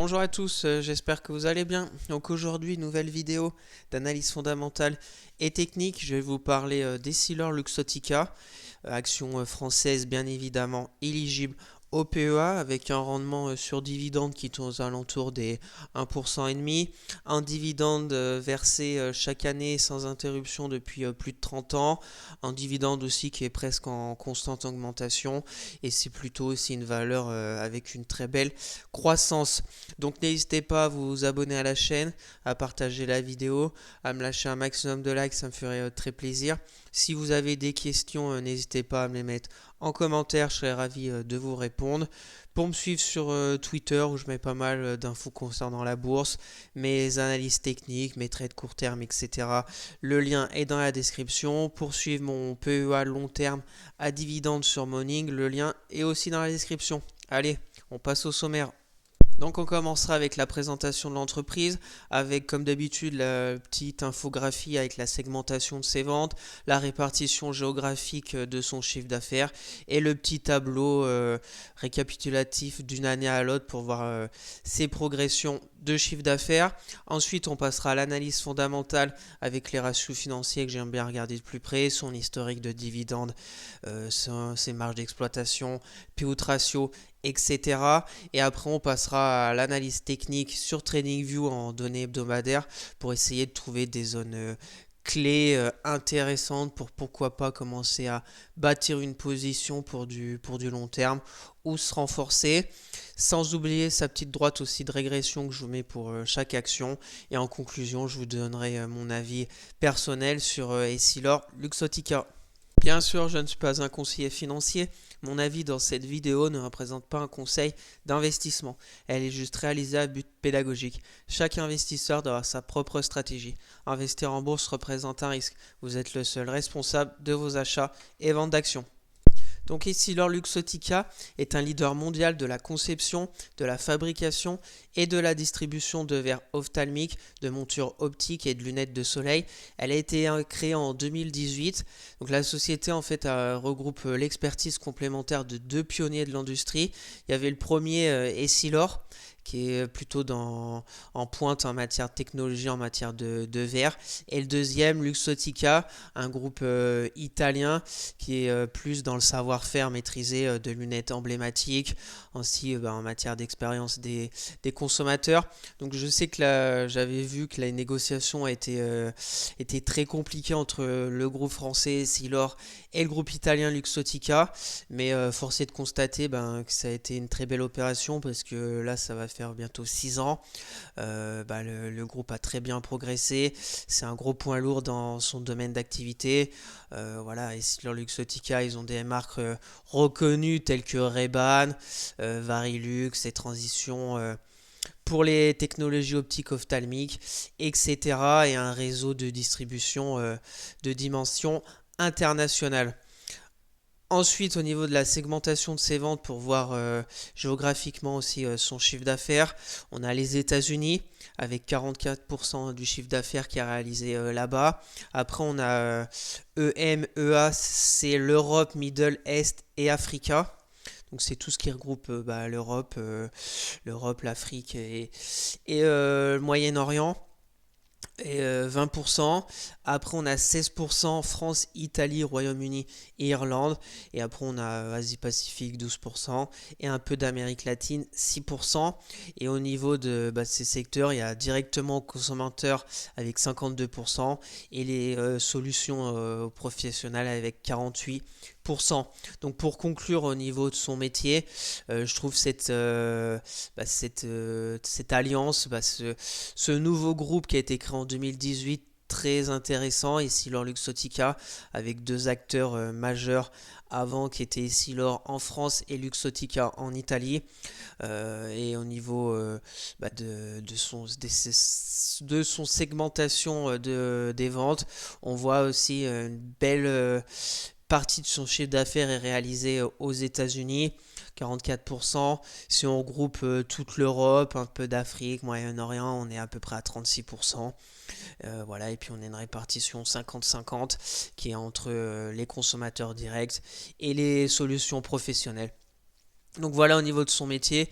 Bonjour à tous, j'espère que vous allez bien. Donc aujourd'hui, nouvelle vidéo d'analyse fondamentale et technique. Je vais vous parler d'Essilor Luxottica, action française bien évidemment éligible au PEA avec un rendement sur dividende qui tourne aux alentours des 1,5%, un dividende versé chaque année sans interruption depuis plus de 30 ans, un dividende aussi qui est presque en constante augmentation et c'est plutôt aussi une valeur avec une très belle croissance. Donc n'hésitez pas à vous abonner à la chaîne, à partager la vidéo, à me lâcher un maximum de likes, ça me ferait très plaisir. Si vous avez des questions, n'hésitez pas à me les mettre en commentaire, je serais ravi de vous répondre. Pour me suivre sur Twitter où je mets pas mal d'infos concernant la bourse, mes analyses techniques, mes trades court terme, etc. Le lien est dans la description. Pour suivre mon PEA long terme à dividende sur Morning, le lien est aussi dans la description. Allez, on passe au sommaire. Donc on commencera avec la présentation de l'entreprise, avec comme d'habitude la petite infographie avec la segmentation de ses ventes, la répartition géographique de son chiffre d'affaires et le petit tableau récapitulatif d'une année à l'autre pour voir ses progressions de chiffre d'affaires. Ensuite on passera à l'analyse fondamentale avec les ratios financiers que j'aime bien regarder de plus près, son historique de dividendes, ses marges d'exploitation, P/E ratio, etc. Et après, on passera à l'analyse technique sur TradingView en données hebdomadaires pour essayer de trouver des zones clés intéressantes pour pourquoi pas commencer à bâtir une position pour du long terme ou se renforcer. Sans oublier sa petite droite aussi de régression que je vous mets pour chaque action. Et en conclusion, je vous donnerai mon avis personnel sur Essilor Luxottica. Bien sûr, je ne suis pas un conseiller financier. Mon avis dans cette vidéo ne représente pas un conseil d'investissement. Elle est juste réalisée à but pédagogique. Chaque investisseur doit avoir sa propre stratégie. Investir en bourse représente un risque. Vous êtes le seul responsable de vos achats et ventes d'actions. Donc Essilor Luxottica est un leader mondial de la conception, de la fabrication et de la distribution de verres ophtalmiques, de montures optiques et de lunettes de soleil. Elle a été créée en 2018. Donc la société en fait regroupe l'expertise complémentaire de deux pionniers de l'industrie. Il y avait le premier Essilor qui est plutôt en pointe en matière de technologie, en matière de verre. Et le deuxième, Luxottica, un groupe italien qui est plus dans le savoir-faire maîtrisé de lunettes emblématiques, ainsi en matière d'expérience des consommateurs. Donc je sais que j'avais vu que la négociation était très compliquée entre le groupe français Essilor et le groupe italien Luxottica, mais force est de constater que ça a été une très belle opération parce que là ça va faire bientôt 6 ans. Le groupe a très bien progressé, c'est un gros point lourd dans son domaine d'activité. Voilà, et Essilor Luxottica, ils ont des marques reconnues telles que Ray-Ban, Varilux et Transition pour les technologies optiques ophtalmiques, etc. et un réseau de distribution de dimension internationale. Ensuite, au niveau de la segmentation de ses ventes, pour voir géographiquement aussi son chiffre d'affaires, on a les États-Unis avec 44% du chiffre d'affaires qui est réalisé là-bas. Après, on a EMEA, c'est l'Europe, Middle East et Africa. Donc c'est tout ce qui regroupe l'Europe, l'Afrique et le Moyen-Orient et 20%. Après, on a 16% France, Italie, Royaume-Uni et Irlande. Et après, on a Asie-Pacifique, 12%. Et un peu d'Amérique latine, 6%. Et au niveau de ces secteurs, il y a directement aux consommateurs avec 52%. Et les solutions professionnelles avec 48%. Donc pour conclure au niveau de son métier, je trouve cette alliance, ce nouveau groupe qui a été créé en 2018 très intéressant, Essilor Luxottica, avec deux acteurs majeurs avant qui étaient Essilor en France et Luxottica en Italie. Et au niveau de son segmentation des ventes, on voit aussi une belle partie de son chiffre d'affaires est réalisée aux États-Unis, 44%. Si on regroupe toute l'Europe, un peu d'Afrique, Moyen-Orient, on est à peu près à 36%. Voilà, et puis on a une répartition 50-50 qui est entre les consommateurs directs et les solutions professionnelles. Donc voilà au niveau de son métier,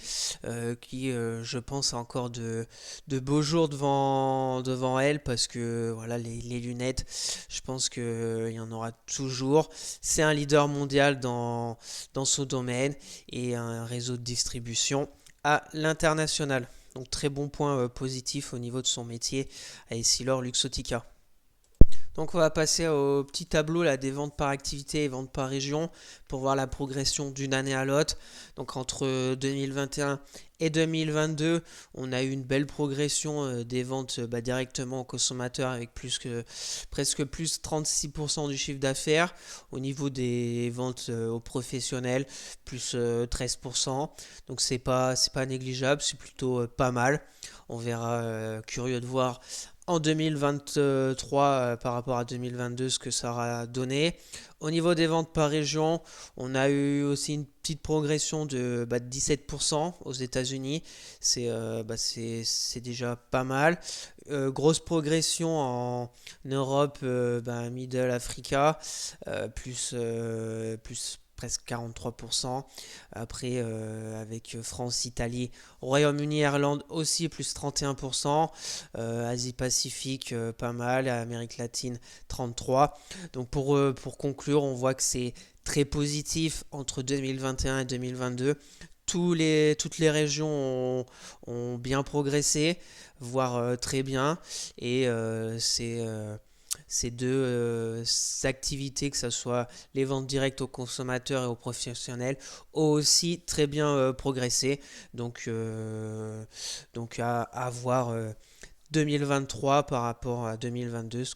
qui je pense a encore de beaux jours devant elle parce que voilà les lunettes, je pense qu'il y en aura toujours. C'est un leader mondial dans son domaine et un réseau de distribution à l'international. Donc très bon point positif au niveau de son métier à Essilor Luxottica. Donc on va passer au petit tableau là, des ventes par activité et ventes par région pour voir la progression d'une année à l'autre. Donc entre 2021 et 2022, on a eu une belle progression des ventes directement aux consommateurs avec presque plus 36% du chiffre d'affaires. Au niveau des ventes aux professionnels, plus 13%. Donc c'est pas négligeable, c'est plutôt pas mal. On verra, curieux de voir en 2023 par rapport à 2022 ce que ça aura donné. Au niveau des ventes par région, on a eu aussi une petite progression de 17% aux États-Unis. C'est déjà pas mal. Grosse progression en Europe, Middle Africa, plus presque 43%. Après, avec France, Italie, Royaume-Uni, Irlande aussi, plus 31%. Asie-Pacifique, pas mal. Amérique latine, 33%. Donc pour conclure, on voit que c'est très positif entre 2021 et 2022. Toutes les régions ont bien progressé, voire très bien. Et ces deux activités, que ce soit les ventes directes aux consommateurs et aux professionnels, ont aussi très bien progressé. Donc à voir 2023 par rapport à 2022, ce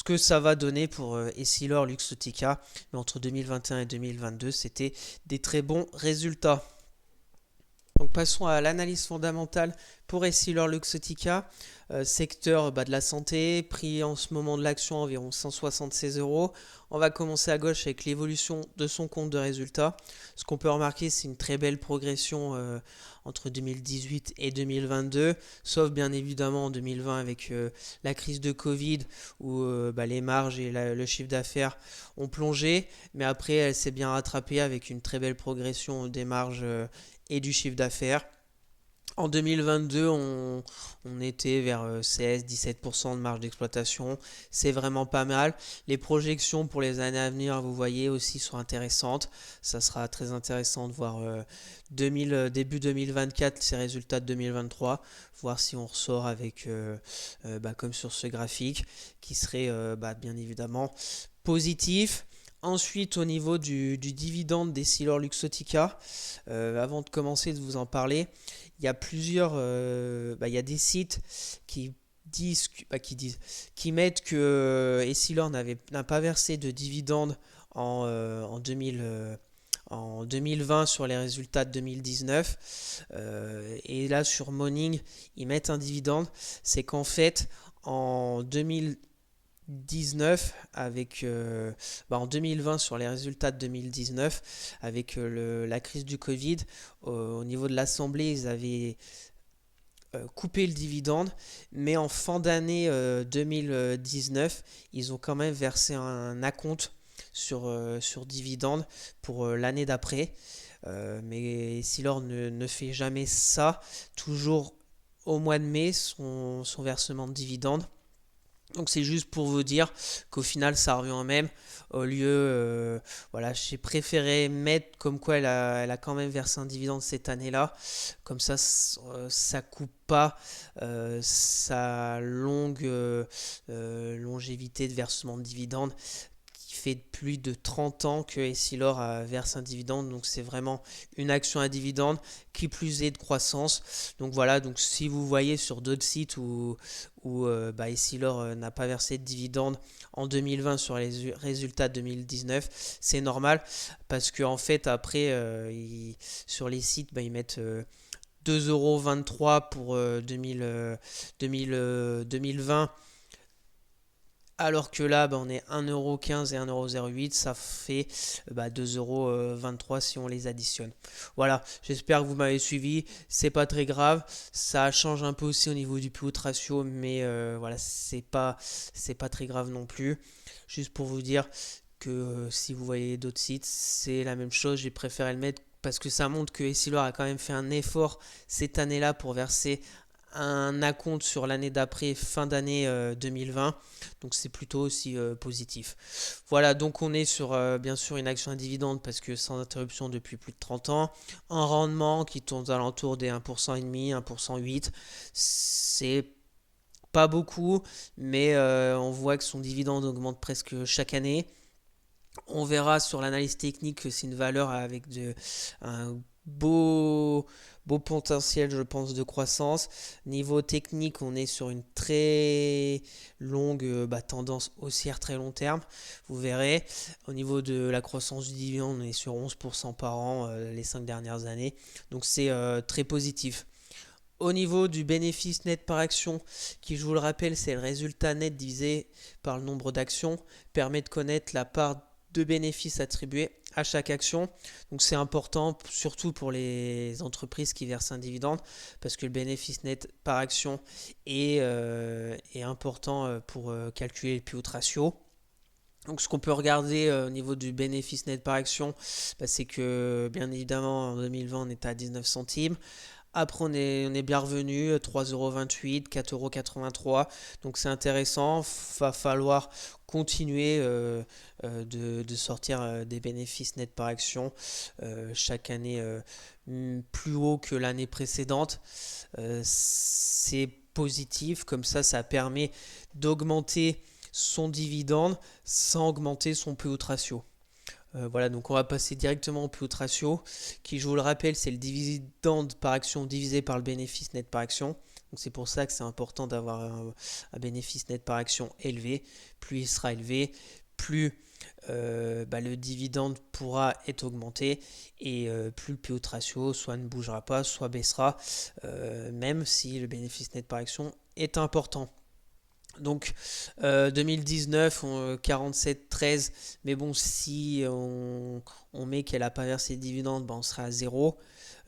que ça va donner pour Essilor Luxottica. Mais entre 2021 et 2022, c'était des très bons résultats. Donc passons à l'analyse fondamentale pour Essilor Luxottica. Secteur de la santé, prix en ce moment de l'action environ 176 euros. On va commencer à gauche avec l'évolution de son compte de résultats. Ce qu'on peut remarquer, c'est une très belle progression entre 2018 et 2022, sauf bien évidemment en 2020 avec la crise de Covid où les marges et le chiffre d'affaires ont plongé. Mais après, elle s'est bien rattrapée avec une très belle progression des marges et du chiffre d'affaires. En 2022, on était vers 16-17% de marge d'exploitation. C'est vraiment pas mal. Les projections pour les années à venir, vous voyez, aussi sont intéressantes. Ça sera très intéressant de voir début 2024 ces résultats de 2023. Voir si on ressort avec, comme sur ce graphique, qui serait bien évidemment positif. Ensuite, au niveau du dividende des Essilor Luxottica, avant de commencer de vous en parler, il y a il y a des sites qui qui mettent que Essilor n'a pas versé de dividende en 2020 sur les résultats de 2019. Et là, sur Morning, ils mettent un dividende. C'est qu'en fait, en 2019 en 2020 sur les résultats de 2019 avec la crise du Covid au niveau de l'Assemblée ils avaient coupé le dividende mais en fin d'année 2019 ils ont quand même versé un acompte sur dividende pour l'année d'après. Mais Silor ne fait jamais ça, toujours au mois de mai son versement de dividende. Donc c'est juste pour vous dire qu'au final ça revient au même. Au lieu, j'ai préféré mettre comme quoi elle a quand même versé un dividende cette année-là. Comme ça coupe pas sa longévité de versement de dividende qui fait plus de 30 ans que Essilor verse un dividende, donc c'est vraiment une action à dividende qui plus est de croissance. Donc voilà, donc si vous voyez sur d'autres sites où Essilor n'a pas versé de dividende en 2020 sur les résultats de 2019, c'est normal parce que en fait après sur les sites ils mettent 2,23 € pour 2020 alors que là, on est 1,15€ et 1,08€, ça fait 2,23€ si on les additionne. Voilà, j'espère que vous m'avez suivi, c'est pas très grave, ça change un peu aussi au niveau du pivot ratio, mais voilà, c'est pas très grave non plus. Juste pour vous dire que si vous voyez d'autres sites, c'est la même chose, j'ai préféré le mettre parce que ça montre que Essilor a quand même fait un effort cette année-là pour verser un acompte sur l'année d'après, fin d'année 2020. Donc c'est plutôt aussi positif. Voilà, donc on est sur bien sûr une action à dividende parce que sans interruption depuis plus de 30 ans. Un rendement qui tourne aux alentours des 1,5%, 1,8%. C'est pas beaucoup, mais on voit que son dividende augmente presque chaque année. On verra sur l'analyse technique que c'est une valeur avec un beau potentiel, je pense, de croissance. Niveau technique, on est sur une très longue tendance haussière très long terme. Vous verrez, au niveau de la croissance du dividende, on est sur 11% par an les 5 dernières années. Donc c'est très positif. Au niveau du bénéfice net par action, qui je vous le rappelle, c'est le résultat net divisé par le nombre d'actions, permet de connaître la part de bénéfices attribués à chaque action. Donc c'est important surtout pour les entreprises qui versent un dividende parce que le bénéfice net par action est important pour calculer le P/E ratio. Donc ce qu'on peut regarder au niveau du bénéfice net par action, c'est que bien évidemment en 2020 on était à 19 centimes. Après, on est bien revenu, 3,28 €, 4,83 €. Donc, c'est intéressant. Il va falloir continuer de sortir des bénéfices nets par action chaque année plus haut que l'année précédente. C'est positif. Comme ça permet d'augmenter son dividende sans augmenter son P/E ratio. Voilà, donc on va passer directement au P/E ratio, qui je vous le rappelle, c'est le dividende par action divisé par le bénéfice net par action. Donc c'est pour ça que c'est important d'avoir un bénéfice net par action élevé. Plus il sera élevé, plus le dividende pourra être augmenté et plus le P/E ratio soit ne bougera pas, soit baissera, même si le bénéfice net par action est important. Donc 2019, 47,13, mais bon, si on met qu'elle n'a pas versé de dividendes, on sera à 0.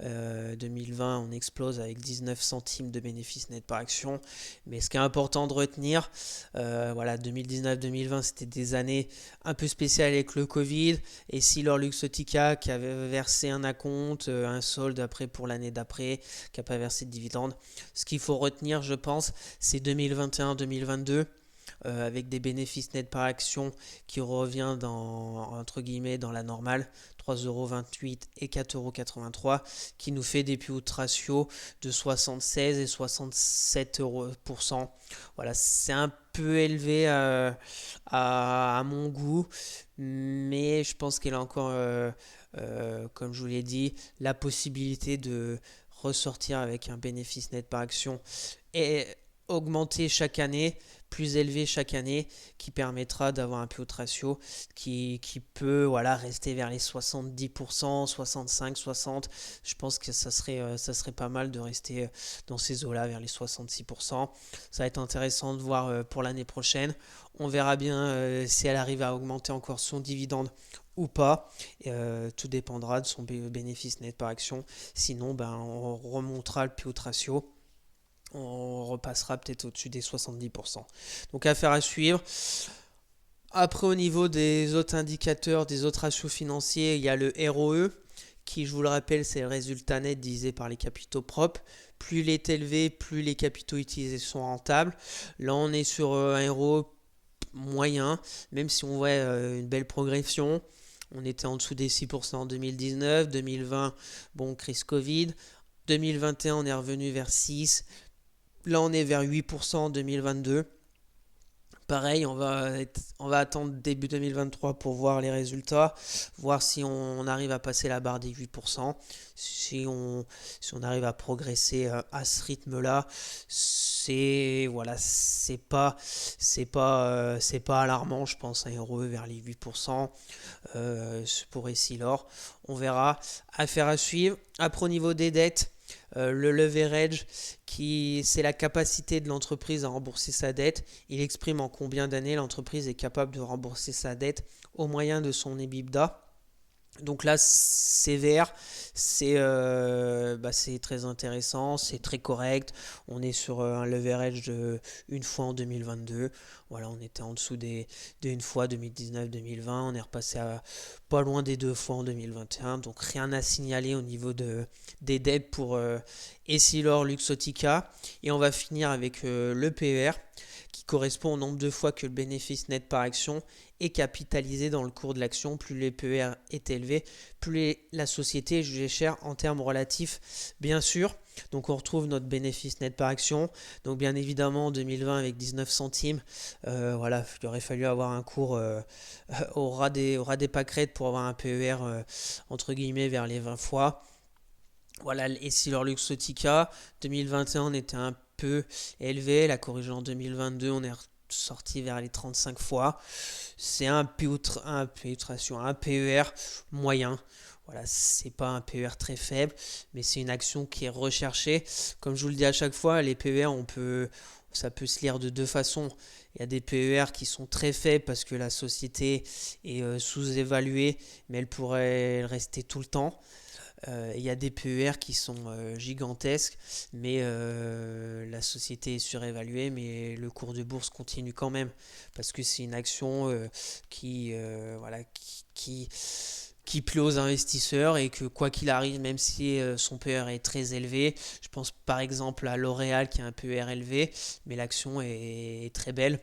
2020, on explose avec 19 centimes de bénéfice net par action. Mais ce qui est important de retenir, 2019-2020, c'était des années un peu spéciales avec le Covid. Et Essilor Luxottica qui avait versé un acompte, un solde après pour l'année d'après, qui n'a pas versé de dividendes. Ce qu'il faut retenir, je pense, c'est 2021-2022. Avec des bénéfices nets par action qui revient entre guillemets dans la normale, 3,28 € et 4,83 €, qui nous fait des P/E ratio de 76 et 67%. Voilà, c'est un peu élevé à mon goût, mais je pense qu'elle a encore, comme je vous l'ai dit, la possibilité de ressortir avec un bénéfice net par action et augmenter chaque année, plus élevé chaque année, qui permettra d'avoir un P/E ratio qui peut rester vers les 70%, 65, 60. Je pense que ça serait pas mal de rester dans ces eaux-là, vers les 66%. Ça va être intéressant de voir pour l'année prochaine. On verra bien si elle arrive à augmenter encore son dividende ou pas. Tout dépendra de son bénéfice net par action. Sinon, on remontera le P/E ratio. On repassera peut-être au-dessus des 70%. Donc affaire à suivre. Après, au niveau des autres indicateurs, des autres ratios financiers, il y a le ROE, qui, je vous le rappelle, c'est le résultat net divisé par les capitaux propres. Plus il est élevé, plus les capitaux utilisés sont rentables. Là, on est sur un ROE moyen, même si on voit une belle progression. On était en dessous des 6% en 2019, 2020, crise Covid. 2021, on est revenu vers 6%. Là, on est vers 8% en 2022. Pareil, on va attendre début 2023 pour voir les résultats, voir si on arrive à passer la barre des 8%. Si on arrive à progresser à ce rythme-là, c'est pas alarmant, je pense, un ROE vers les 8% pour Essilor. On verra. Affaire à suivre. Après, au niveau des dettes, le leverage, c'est la capacité de l'entreprise à rembourser sa dette. Il exprime en combien d'années l'entreprise est capable de rembourser sa dette au moyen de son EBITDA. Donc là, CVR, c'est très intéressant, c'est très correct. On est sur un leverage de une fois en 2022. Voilà, on était en dessous des une fois 2019-2020. On est repassé à pas loin des deux fois en 2021. Donc rien à signaler au niveau des dettes pour Essilor Luxottica. Et on va finir avec le PER qui correspond au nombre de fois que le bénéfice net par action est capitalisé dans le cours de l'action. Plus le PER est élevé, plus la société est jugée chère en termes relatifs, bien sûr. Donc on retrouve notre bénéfice net par action. Donc bien évidemment en 2020 avec 19 centimes, voilà, il aurait fallu avoir un cours au ras des pâquerettes pour avoir un PER entre guillemets vers les 20 fois. Voilà, et si leur Luxottica, 2021 on était un peu élevé, la corrigée en 2022 on est sorti vers les 35 fois. C'est un PER moyen. Voilà, c'est pas un PER très faible, mais c'est une action qui est recherchée. Comme je vous le dis à chaque fois, les PER, ça peut se lire de deux façons. Il y a des PER qui sont très faibles parce que la société est sous-évaluée, mais elle pourrait rester tout le temps. Il y a des PER qui sont gigantesques, mais la société est surévaluée, mais le cours de bourse continue quand même, parce que c'est une action voilà, qui plaît aux investisseurs et que quoi qu'il arrive, même si son PER est très élevé, je pense par exemple à L'Oréal qui a un PER élevé, mais l'action est très belle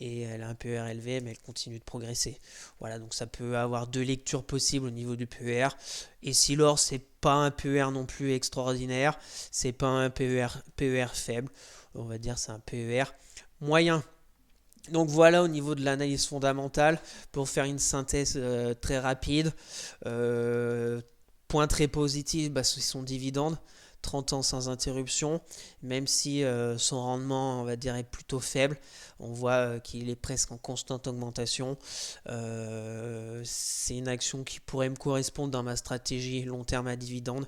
et elle a un PER élevé, mais elle continue de progresser. Voilà, donc ça peut avoir deux lectures possibles au niveau du PER. Et si l'or, c'est pas un PER non plus extraordinaire, c'est pas un PER faible, on va dire c'est un PER moyen. Donc voilà au niveau de l'analyse fondamentale, pour faire une synthèse très rapide. Euh, Point très positif, c'est son dividende. 30 ans sans interruption, même si son rendement, on va dire, est plutôt faible. On voit qu'il est presque en constante augmentation. C'est une action qui pourrait me correspondre dans ma stratégie long terme à dividende.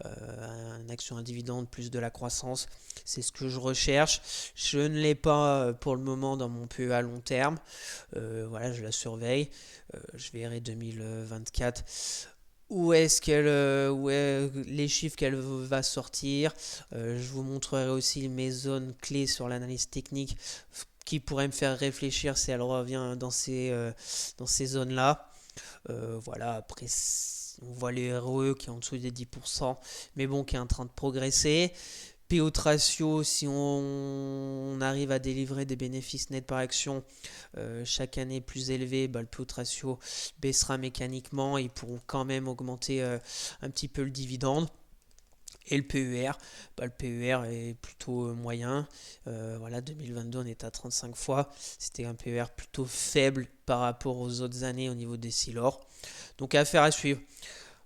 Une action à dividende plus de la croissance, c'est ce que je recherche. Je ne l'ai pas pour le moment dans mon PE à long terme. Voilà, je la surveille. Je verrai 2024 où est-ce les chiffres qu'elle va sortir. Je vous montrerai aussi mes zones clés sur l'analyse technique qui pourraient me faire réfléchir si elle revient dans ces zones-là. Voilà, après on voit le ROE qui est en dessous des 10%, mais bon, qui est en train de progresser. PO ratio, si on arrive à délivrer des bénéfices nets par action chaque année plus élevés, le PO ratio baissera mécaniquement. Ils pourront quand même augmenter un petit peu le dividende. Et le PER, le PER est plutôt moyen. Voilà, 2022, on est à 35 fois. C'était un PER plutôt faible par rapport aux autres années au niveau des Silor. Donc affaire à suivre.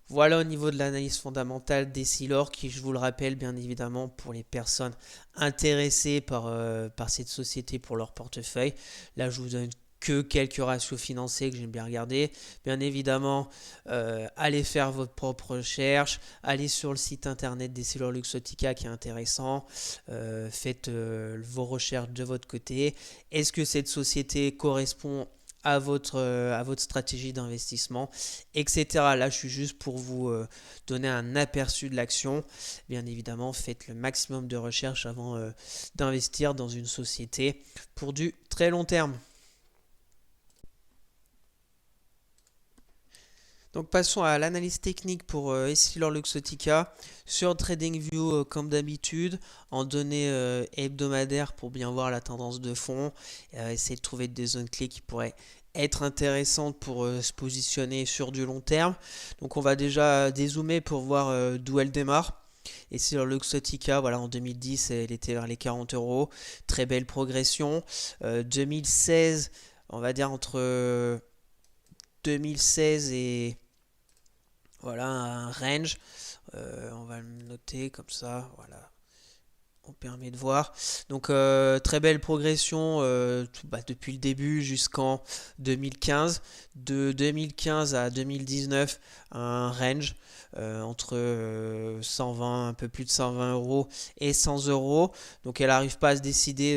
Voilà au niveau de l'analyse fondamentale des Silor, qui, je vous le rappelle, bien évidemment, pour les personnes intéressées par cette société pour leur portefeuille. Là, je vous donne que quelques ratios financiers que j'aime bien regarder. Bien évidemment, allez faire votre propre recherche, allez sur le site internet des Silor Luxottica qui est intéressant, faites vos recherches de votre côté. Est-ce que cette société correspond à votre stratégie d'investissement, etc. Là, je suis juste pour vous donner un aperçu de l'action. Bien évidemment, faites le maximum de recherches avant d'investir dans une société pour du très long terme. Donc passons à l'analyse technique pour Essilor Luxottica sur TradingView comme d'habitude, en données hebdomadaires pour bien voir la tendance de fond, essayer de trouver des zones clés qui pourraient être intéressantes pour se positionner sur du long terme. Donc on va déjà dézoomer pour voir d'où elle démarre. Et sur Luxottica, voilà, en 2010, elle était vers les 40 euros. Très belle progression. 2016, on va dire entre 2016 et voilà un range. On va le noter comme ça. Voilà, on permet de voir. Donc très belle progression depuis le début jusqu'en 2015. De 2015 à 2019, un range entre 120, un peu plus de 120 euros et 100 euros. Donc elle n'arrive pas à se décider.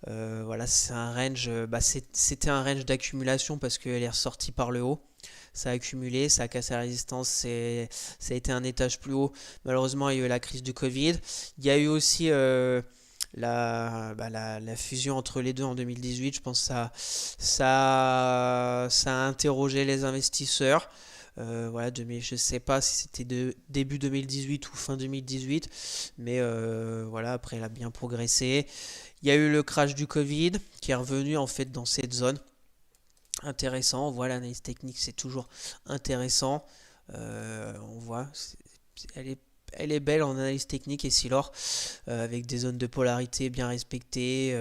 Voilà, c'est un range. C'était un range d'accumulation parce qu'elle est ressortie par le haut. ça a accumulé, ça a cassé la résistance, ça a été un étage plus haut. Malheureusement, il y a eu la crise du Covid. Il y a eu aussi la fusion entre les deux en 2018. Je pense que ça a interrogé les investisseurs. Voilà, je ne sais pas si c'était début 2018 ou fin 2018, mais voilà, après, elle a bien progressé. Il y a eu le crash du Covid qui est revenu en fait dans cette zone. Intéressant, voilà, l'analyse technique, c'est toujours intéressant. On voit, elle est, elle est belle en analyse technique et Silor, avec des zones de polarité bien respectées,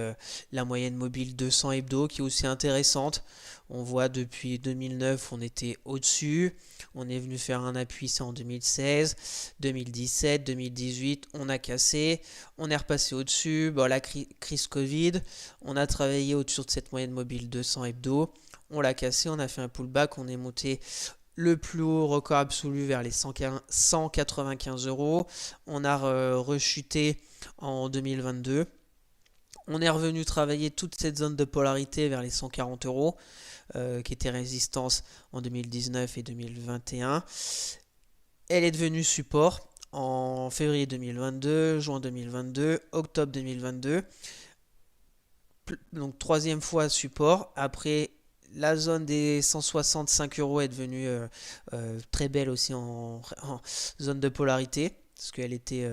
la moyenne mobile 200 hebdo qui est aussi intéressante. On voit depuis 2009, on était au-dessus. On est venu faire un appui, c'est en 2016, 2017, 2018, on a cassé. On est repassé au-dessus. Bon, la crise Covid, on a travaillé au-dessus de cette moyenne mobile 200 hebdo. On l'a cassé, on a fait un pullback, on est monté le plus haut record absolu vers les 195 euros. On a rechuté en 2022. On est revenu travailler toute cette zone de polarité vers les 140 euros, qui était résistance en 2019 et 2021. Elle est devenue support en février 2022, juin 2022, octobre 2022. Donc troisième fois support. Après, la zone des 165 euros est devenue très belle aussi en zone de polarité. Parce qu'elle était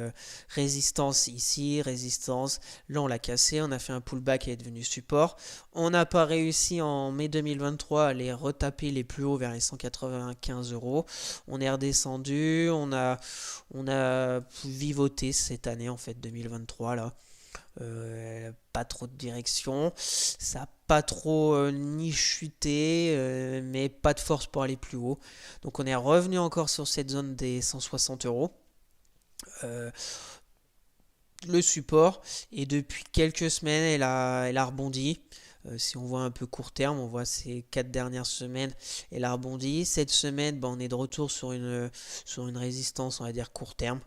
résistance ici, résistance. Là, on l'a cassé, on a fait un pullback et elle est devenue support. On n'a pas réussi en mai 2023 à aller retaper les plus hauts vers les 195 euros. On est redescendu, on a vivoté cette année, en fait, 2023, là. Pas trop de direction, ça n'a pas trop ni chuté, mais pas de force pour aller plus haut. Donc on est revenu encore sur cette zone des 160 euros. Euh, le support, et depuis quelques semaines elle a rebondi. Si on voit un peu court terme, on voit ces 4 dernières semaines, elle a rebondi. Cette semaine, on est de retour sur une résistance, on va dire court terme.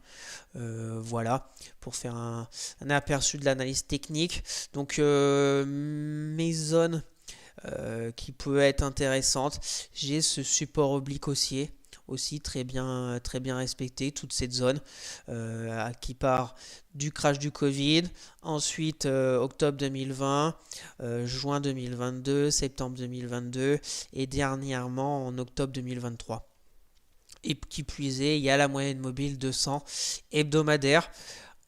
Voilà, pour faire un aperçu de l'analyse technique. Donc mes zones qui peuvent être intéressantes, j'ai ce support oblique haussier aussi très bien respecté, toute cette zone qui part du crash du Covid, ensuite octobre 2020, juin 2022, septembre 2022 et dernièrement en octobre 2023. Et qui plus est, il y a la moyenne mobile 200 hebdomadaire.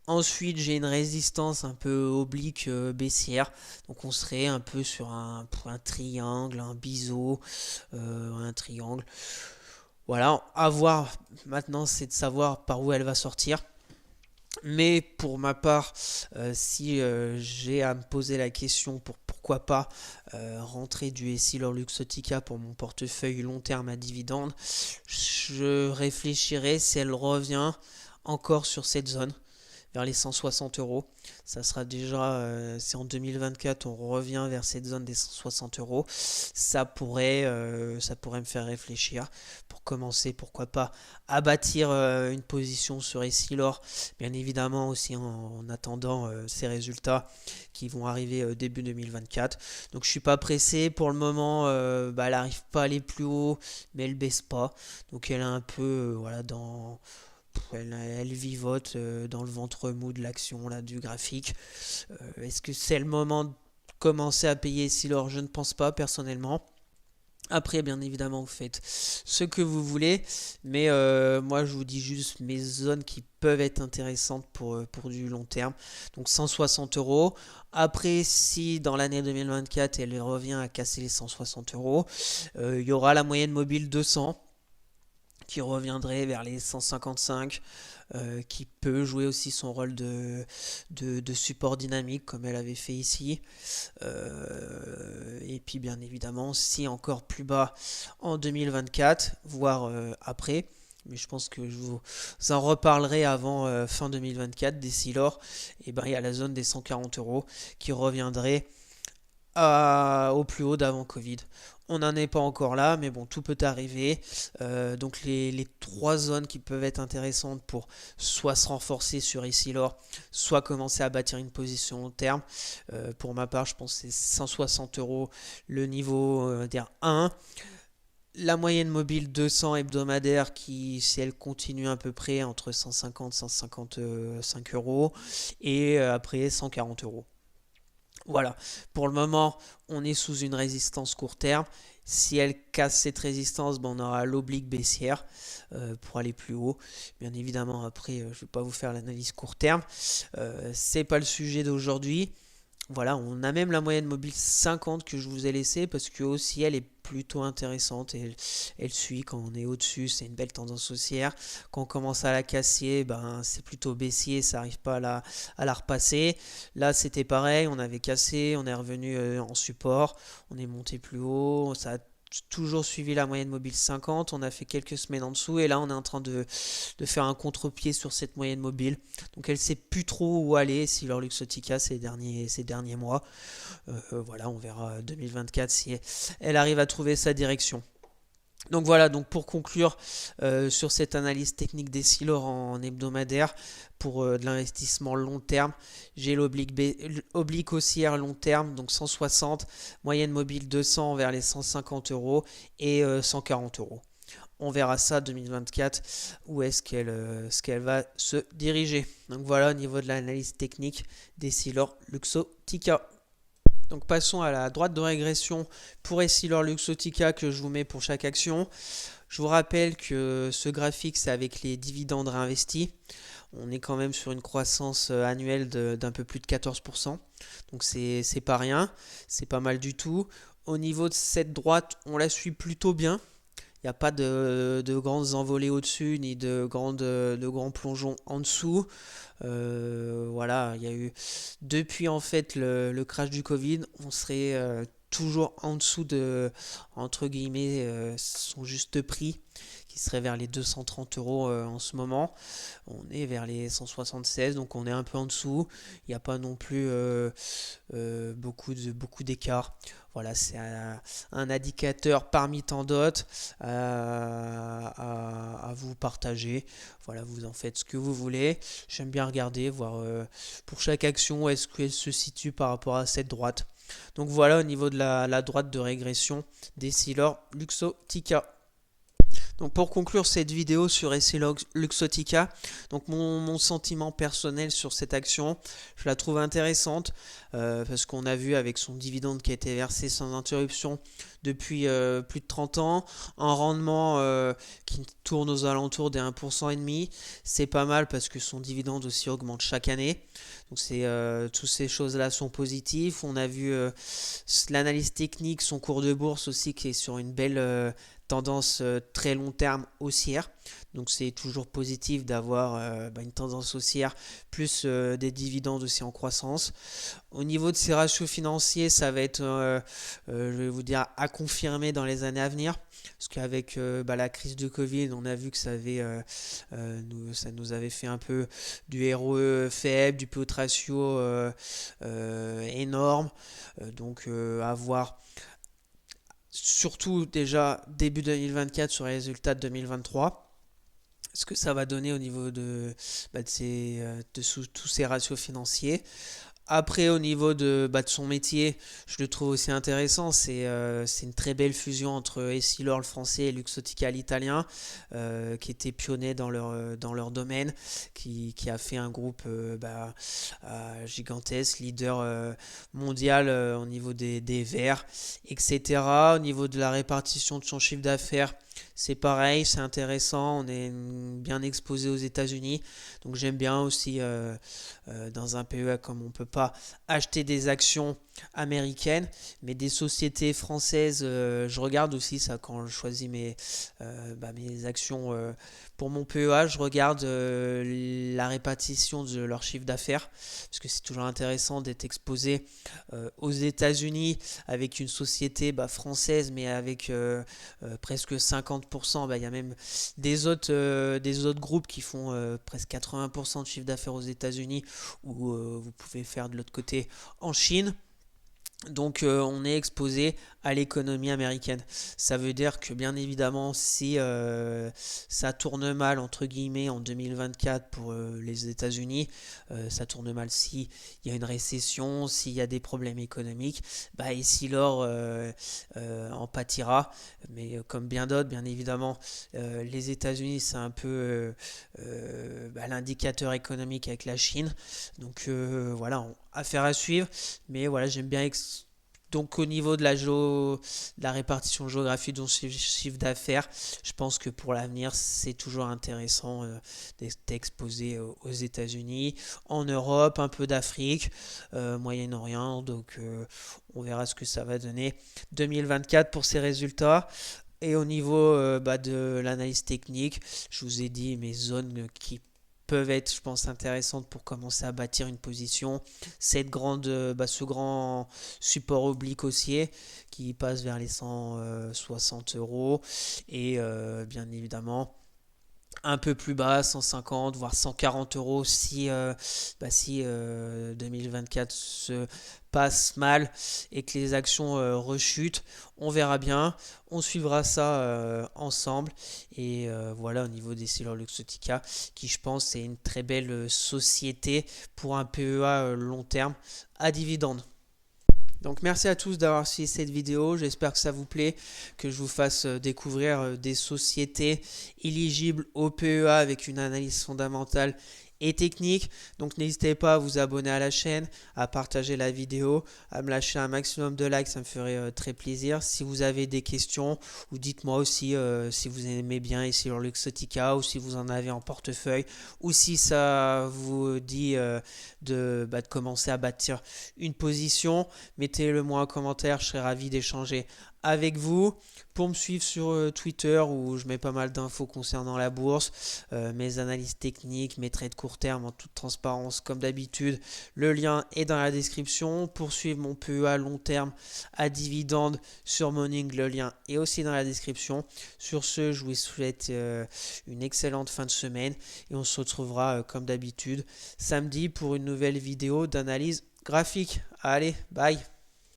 Ensuite, j'ai une résistance un peu oblique baissière. Donc, on serait un peu sur un triangle, un biseau, un triangle. Voilà, à voir maintenant, c'est de savoir par où elle va sortir. Mais pour ma part, si j'ai à me poser la question pour pourquoi pas rentrer du Essilor Luxottica pour mon portefeuille long terme à dividende, je réfléchirai si elle revient encore sur cette zone vers les 160 euros. Ça sera déjà, si en 2024 on revient vers cette zone des 160 euros, ça pourrait me faire réfléchir pour commencer, pourquoi pas, à bâtir une position sur Essilor, bien évidemment aussi en attendant ces résultats qui vont arriver début 2024. Donc je suis pas pressé pour le moment, elle n'arrive pas à aller plus haut, mais elle baisse pas. Donc elle est un peu voilà dans elle vivote dans le ventre mou de l'action, là, du graphique. Est-ce que c'est le moment de commencer à payer Essilor? Je ne pense pas, personnellement. Après, bien évidemment, vous faites ce que vous voulez, mais moi, je vous dis juste mes zones qui peuvent être intéressantes pour du long terme. Donc 160 euros. Après, si dans l'année 2024, elle revient à casser les 160 euros, il y aura la moyenne mobile 200 qui reviendrait vers les 155, qui peut jouer aussi son rôle de support dynamique comme elle avait fait ici. Et puis bien évidemment, si encore plus bas en 2024, voire après, mais je pense que je vous en reparlerai avant fin 2024 d'Essilor, et il y a la zone des 140 euros qui reviendrait au plus haut d'avant Covid. On n'en est pas encore là, mais bon, tout peut arriver. Donc les trois zones qui peuvent être intéressantes pour soit se renforcer sur Essilor, soit commencer à bâtir une position long terme. Pour ma part, je pense que c'est 160 euros le niveau 1. La moyenne mobile 200 hebdomadaire qui, si elle continue à peu près entre 150 et 155 euros, et après 140 euros. Voilà, pour le moment, on est sous une résistance court terme. Si elle casse cette résistance, ben, on aura l'oblique baissière pour aller plus haut. Bien évidemment, après, je ne vais pas vous faire l'analyse court terme. C'est pas le sujet d'aujourd'hui. Voilà, on a même la moyenne mobile 50 que je vous ai laissée parce que aussi elle est plutôt intéressante et elle suit quand on est au-dessus, c'est une belle tendance haussière. Quand on commence à la casser, ben, c'est plutôt baissier, ça n'arrive pas à la repasser. Là c'était pareil, on avait cassé, on est revenu en support, on est monté plus haut, ça a toujours suivi la moyenne mobile 50, on a fait quelques semaines en dessous et là on est en train de faire un contre-pied sur cette moyenne mobile. Donc elle sait plus trop où aller si leur Luxottica ces derniers mois. Voilà, on verra 2024 si elle arrive à trouver sa direction. Donc voilà, donc pour conclure sur cette analyse technique des Silor en hebdomadaire pour de l'investissement long terme, j'ai l'oblique haussière long terme, donc 160, moyenne mobile 200 vers les 150 euros et 140 euros. On verra ça 2024, où est-ce qu'elle va se diriger. Donc voilà au niveau de l'analyse technique des Silor Luxottica. Donc passons à la droite de régression pour Essilor Luxottica que je vous mets pour chaque action. Je vous rappelle que ce graphique c'est avec les dividendes réinvestis. On est quand même sur une croissance annuelle d'un peu plus de 14%. Donc c'est pas rien, c'est pas mal du tout. Au niveau de cette droite, on la suit plutôt bien. Il n'y a pas de grandes envolées au-dessus, ni de grands plongeons en dessous. Voilà, il y a eu, depuis en fait le crash du Covid, on serait toujours en dessous de, entre guillemets, son juste prix, qui serait vers les 230 euros en ce moment. On est vers les 176, donc on est un peu en dessous. Il n'y a pas non plus beaucoup d'écart. Voilà, c'est un indicateur parmi tant d'autres à vous partager. Voilà, vous en faites ce que vous voulez. J'aime bien regarder, voir pour chaque action, est-ce qu'elle se situe par rapport à cette droite. Donc voilà au niveau de la droite de régression des Silor Luxottica. Donc pour conclure cette vidéo sur Essilor Luxottica, donc mon sentiment personnel sur cette action, je la trouve intéressante parce qu'on a vu avec son dividende qui a été versé sans interruption depuis plus de 30 ans, un rendement qui tourne aux alentours des 1,5%, c'est pas mal parce que son dividende aussi augmente chaque année. Donc toutes ces choses-là sont positives. On a vu l'analyse technique, son cours de bourse aussi qui est sur une belle tendance très long terme haussière. Donc c'est toujours positif d'avoir une tendance haussière plus des dividendes aussi en croissance. Au niveau de ses ratios financiers, ça va être, je vais vous dire, à confirmer dans les années à venir. Parce qu'avec la crise de Covid, on a vu que ça nous avait fait un peu du ROE faible, du PE ratio énorme. Donc à voir surtout déjà début 2024 sur les résultats de 2023. Ce que ça va donner au niveau de tous ces ratios financiers. Après, au niveau de son métier, je le trouve aussi intéressant. C'est une très belle fusion entre Essilor le français et Luxottica l'italien, qui étaient pionniers dans leur domaine, qui a fait un groupe gigantesque, leader mondial au niveau des verres, etc. Au niveau de la répartition de son chiffre d'affaires, c'est pareil, c'est intéressant. On est bien exposé aux États-Unis, donc j'aime bien aussi dans un PEA comme on ne peut pas acheter des actions américaines, mais des sociétés françaises, je regarde aussi ça quand je choisis mes actions pour mon PEA, je regarde la répartition de leur chiffre d'affaires, parce que c'est toujours intéressant d'être exposé aux États-Unis avec une société française, mais avec presque 50%, il y a même des autres groupes qui font presque 80% de chiffre d'affaires aux États-Unis, ou vous pouvez faire de l'autre côté en Chine. Donc on est exposé à l'économie américaine. Ça veut dire que bien évidemment si ça tourne mal entre guillemets en 2024 pour les États-Unis, ça tourne mal s'il y a une récession, s'il y a des problèmes économiques, bah ici l'or en pâtira. Mais comme bien d'autres, bien évidemment, les États-Unis c'est un peu l'indicateur économique avec la Chine. Donc voilà, affaire à suivre. Mais voilà, j'aime bien donc au niveau de de la répartition géographique de son chiffre d'affaires, je pense que pour l'avenir, c'est toujours intéressant d'être exposé aux États-Unis, en Europe, un peu d'Afrique, Moyen-Orient. Donc on verra ce que ça va donner 2024 pour ces résultats. Et au niveau de l'analyse technique, je vous ai dit mes zones qui peuvent être, je pense, intéressantes pour commencer à bâtir une position. Ce grand support oblique haussier qui passe vers les 160 euros. Et bien évidemment, un peu plus bas, 150 voire 140 euros si 2024 se passe mal et que les actions rechutent. On verra bien, on suivra ça ensemble. Et voilà au niveau des Silver Luxottica, qui je pense est une très belle société pour un PEA long terme à dividende. Donc merci à tous d'avoir suivi cette vidéo, j'espère que ça vous plaît, que je vous fasse découvrir des sociétés éligibles au PEA avec une analyse fondamentale et technique. Donc n'hésitez pas à vous abonner à la chaîne, à partager la vidéo, à me lâcher un maximum de likes, ça me ferait très plaisir. Si vous avez des questions, ou dites-moi aussi si vous aimez bien ici sur Luxottica, ou si vous en avez en portefeuille, ou si ça vous dit de commencer à bâtir une position. Mettez-le moi en commentaire, je serai ravi d'échanger avec vous. Pour me suivre sur Twitter où je mets pas mal d'infos concernant la bourse, mes analyses techniques, mes trades court terme en toute transparence comme d'habitude. Le lien est dans la description. Pour suivre mon PEA long terme à dividende sur Morning, le lien est aussi dans la description. Sur ce, je vous souhaite une excellente fin de semaine et on se retrouvera comme d'habitude samedi pour une nouvelle vidéo d'analyse graphique. Allez, bye!